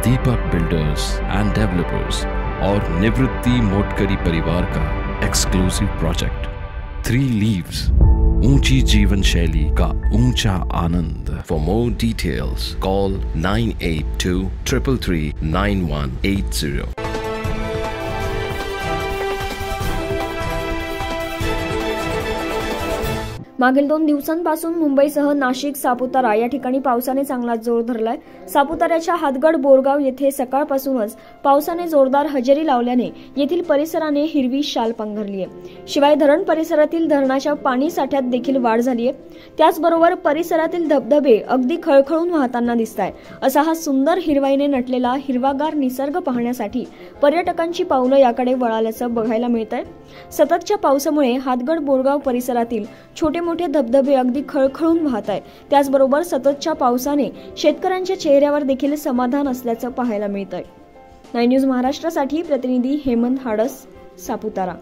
Deepak builders end developers और निवृत्ति मोटकरी परिवार का एक्सक्लूसिव प्रोजेक्ट 3 लीव्स, ऊंची जीवन शैली का ऊंचा आनंद। For more details call 9823339180। मागील 2 दिवसांपासून मुंबईसह नाशिक, सापुतारा या ठिकाणी पावसाने चांगला जोर धरलाय। सापुताऱ्याच्या हातगड बोरगाव येथे सकाळपासूनच पावसाने जोरदार हजेरी लावल्याने येथील परिसराने हिरवी शाल पांघरली आहे। शिवाय धरण परिसरातील धरणाच्या पाणी साठ्यात देखील वाढ झाली आहे। त्याचबरोबर परिसरातील धबधबे अगदी खळखळून वाहताना दिसतायत। असा हा सुंदर हिरवाईने नटलेला हिरवागार निसर्ग पाहण्यासाठी पर्यटकांची पावलं याकडे वळाल्याचं बघायला मिळतंय। सततच्या पावसामुळे हातगड बोरगाव परिसरातील छोटे मोठे धबधबे अगदी खळखळून वाहत आहेत। त्याचबरोबर सततच्या पावसाने शेतकऱ्यांच्या चेहऱ्यावर देखील समाधान असल्याचं पाहायला मिळतंय। 9 न्यूज महाराष्ट्रासाठी प्रतिनिधी हेमंत हाडस, सापुतारा।